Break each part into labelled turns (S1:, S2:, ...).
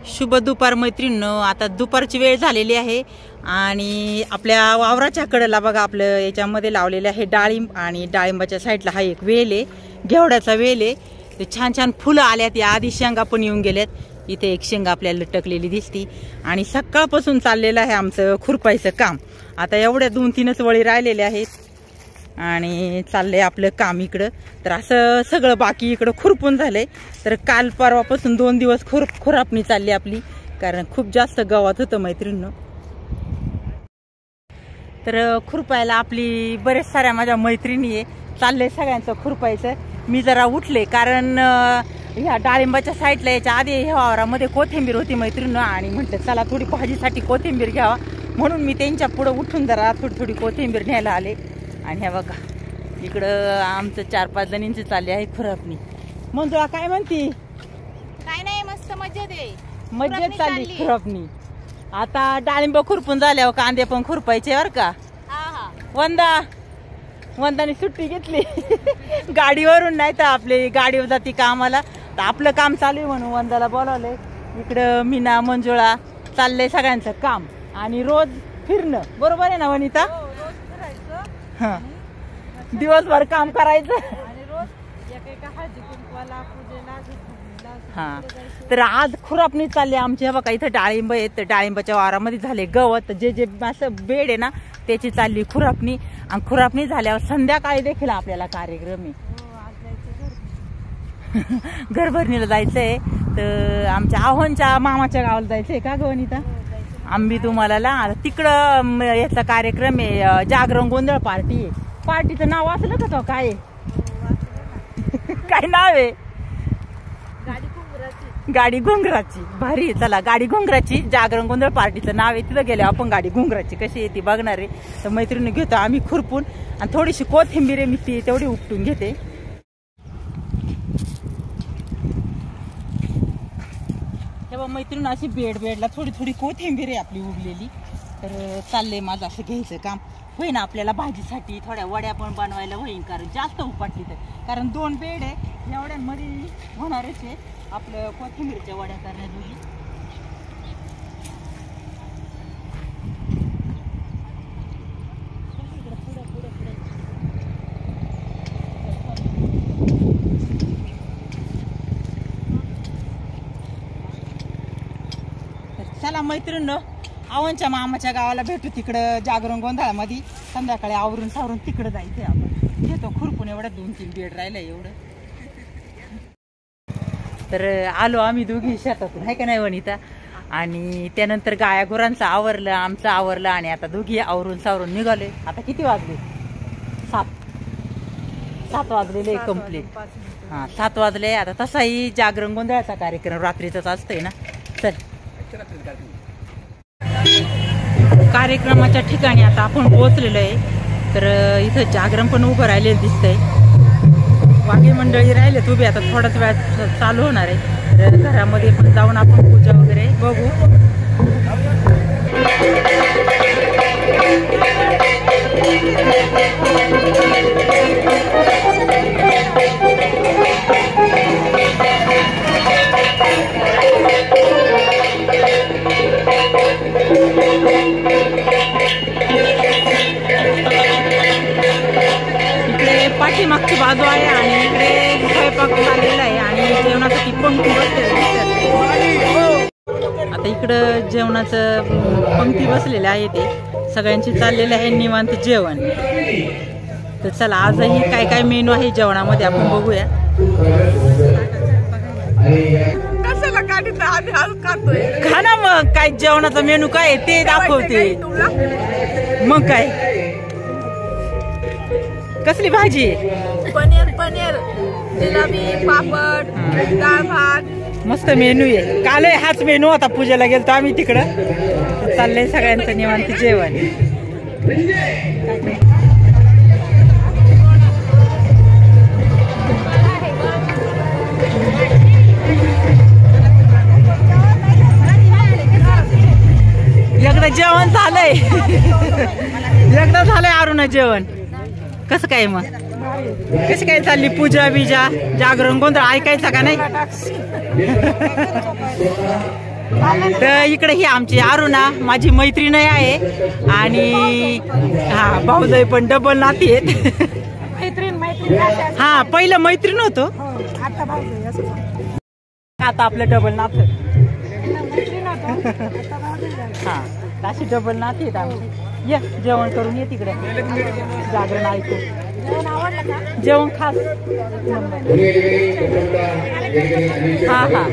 S1: शुभ दुपार मैत्रिणींनो, आता दुपारची वेळ झालेली आहे आणि आपल्या वावराच्या कडेला बघा आपलं याच्यामध्ये लावलेले आहे डाळिंब आणि डाळिंबाच्या साईडला हा एक वेल आहे, घेवड्याचा वेल आहे. ते छान छान फुलं आल्यात, या आधी शेंगा पण येऊन गेल्यात. इथे एक शेंगा आपल्याला लटकलेली दिसती आणि सकाळपासून चाललेलं आहे आमचं खुरपायचं काम. आता एवढ्या 2-3च वळी राहिलेले आहेत आणि चाललंय आपलं काम इकडं. तर असं सगळं बाकी इकडं खुरपून झालंय. तर काल परवापासून 2 दिवस खुरापणी चालली आपली, कारण खूप जास्त गवत होतं मैत्रिणींनो. तर खुरपायला आपली बरेच साऱ्या माझ्या मैत्रिणी आहे, चाललंय सगळ्यांचं खुरपायचं. मी जरा उठले कारण ह्या डाळिंबाच्या साईडला याच्या आधी ह्या वावरामध्ये कोथिंबीर होती मैत्रिणींनो, आणि म्हटलं चला थोडी भाजीसाठी कोथिंबीर घ्यावा, म्हणून मी त्यांच्या पुढं उठून जरा थोडी कोथिंबीर न्यायला आले. आणि ह्या बघा इकडं आमचं 4-5 जणींची चालली आहे खुरपणी. मंजुळा काय म्हणती?
S2: काय नाही, मस्त मजेत आहे,
S1: मजेत चालली खुरपणी. आता डाळिंब खुरपून झाल्यावर कांदे पण खुरपायचे बरं का. वंदाने सुट्टी घेतली गाडीवरून, नाही तर आपली गाडीवर जाती कामाला. तर आपलं काम चालू आहे म्हणून वंदाला बोलावलंय. इकडं मीना मंजुळा चाललंय सगळ्यांचं काम आणि रोज फिरणं. बरोबर आहे ना वनिता? हा, दिवसभर काम करायचं. हा, तर आज खुरापणी चालली आमची. हे बघा इथं डाळिंब आहेत, तर डाळिंबाच्या वारामध्ये झाले गवत, जे असं बेड आहे ना त्याची चालली खुरापणी. आणि खुरापणी झाल्यावर संध्याकाळी देखील आपल्याला कार्यक्रम आहे, घरभरणीला जायचंय. तर आमच्या आव्हानच्या मामाच्या गावाला जायचंय का गवनीता? आम्ही तुम्हाला तिकडं याचा कार्यक्रम आहे, जागरण गोंधळ पार्टी आहे. पार्टीचं नाव वाचलं का तो? काय काय नाव आहे? गाडी घुंगराची. भारी, चला गाडी घुंगराची जागरण गोंधळ पार्टीचं नाव आहे. तिथं गेले आपण गाडी घुंगराची कशी आहे ती बघणार आहे. तर मैत्रिणी घेतो आम्ही खुरपून, आणि थोडीशी कोथिंबीर आहे मी ती तेवढी उपटून घेते. तेव्हा मैत्रीण अशी बेडला थोडी कोथिंबीर आहे आपली उगलेली. तर चाललंय माझं असं घ्यायचं काम. होईन आपल्याला भाजीसाठी थोड्या वड्या पण बनवायला होईन, कारण जास्त उपटली तर. कारण 2 बेड आहे, या वड्यांमध्ये होणारच आहे आपलं कोथिंबीरच्या वड्या करण्यासाठी. चला मैत्रिणींनो, आव्हानच्या मामाच्या गावाला भेटू तिकडं जागरण गोंधळामध्ये. संध्याकाळी आवरून सावरून तिकडं जायचंय आपण. घेतो खुरपून, एवढं 2-3 बेड राहिलं एवढं. तर आलो आम्ही दोघी शेतातून, आहे का नाही वनिता? आणि त्यानंतर गाया गुरांचं आवरलं, आमचं आवरलं, आणि आता दोघी आवरून सावरून निघाले. आता किती वाजले? 7 वाजलेले कम्प्लीट. हां, 7 वाजले. आता तसाही जागरण गोंधळाचा कार्यक्रम रात्रीचाच असतंय ना. चल, कार्यक्रमाच्या ठिकाणी आता आपण पोहोचलेलो आहे. तर इथं जागरण पण उभं राहिलेलं दिसतंय. बाकी मंडळी राहिलेत उभे. आता थोडाच वेळ चालू होणार आहे. तर घरामध्ये पण जाऊन आपण पूजा वगैरे बघू. इकडे पाठीमागची बाजू आहे आणि इकडे स्वयंपाक झालेला आहे आणि जेवणासाठी पंक्ती बसलेली. आता इकडं जेवणाचं पंक्ती बसलेलं आहे, ते सगळ्यांची चाललेलं आहे निवांत जेवण. तर चला आजही काय काय मेनू आहे जेवणामध्ये आपण बघूया. खा ना मग, काय जेवणाचा मेनू काय ते दाखवते. मग काय, कसली भाजी?
S2: पनीर, जिलेबी, पापड, डाळ भात.
S1: मस्त मेनू आहे. काल हाच मेनू होता, पूजेला गेलतो आम्ही तिकडं. चाललंय सगळ्यांचं निवांत जेवण. एकदा जेवण झालंय एकदा झालंय अरुणा जेवण. कसं काय मग? कशी काय चालली पूजा? जागरण गोंधळ ऐकायचा का नाही? तर इकडे ही आमची अरुणा माझी मैत्रीण आहे आणि हा भाऊजाई पण डबल नाती आहेत. हा पहिलं मैत्रीण होतो आता आपलं डबल नात. हा अशी डबल नाती आहेत आमची. ये जेवण करून ये तिकडे जागरण ऐकू. जेवण खास. हा हा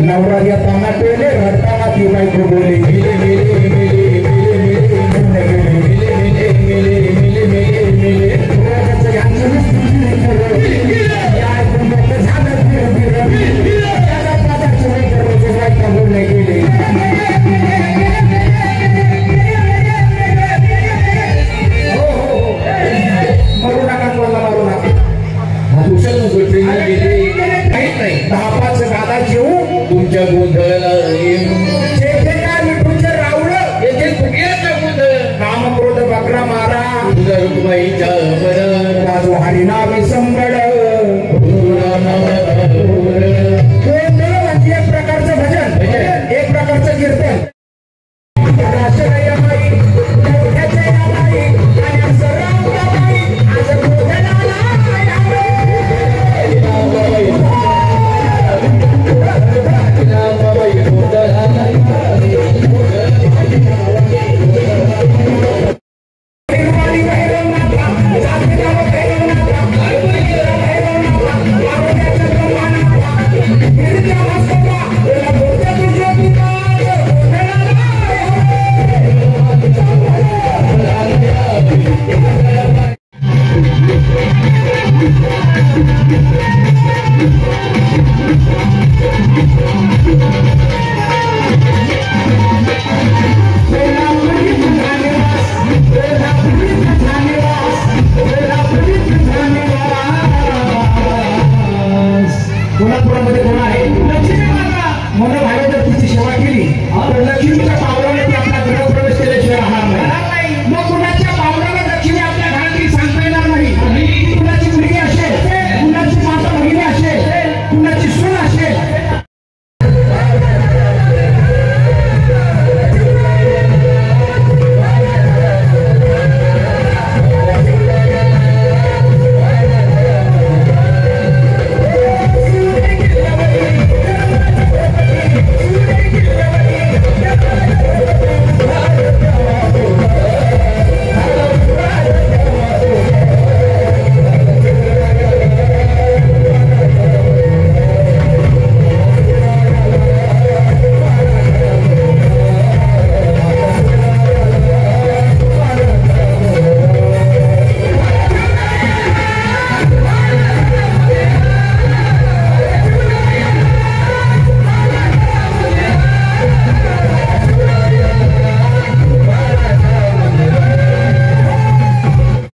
S3: नवरा येताना पेले रडताना ती बायको बोले तुमच्या गोंधळाला कामक्रोध बकरा मारा रुक्माईच्या राजू हरिनामी संगड म्हणजे एक प्रकारचं भजन एक प्रकारचं कीर्तन.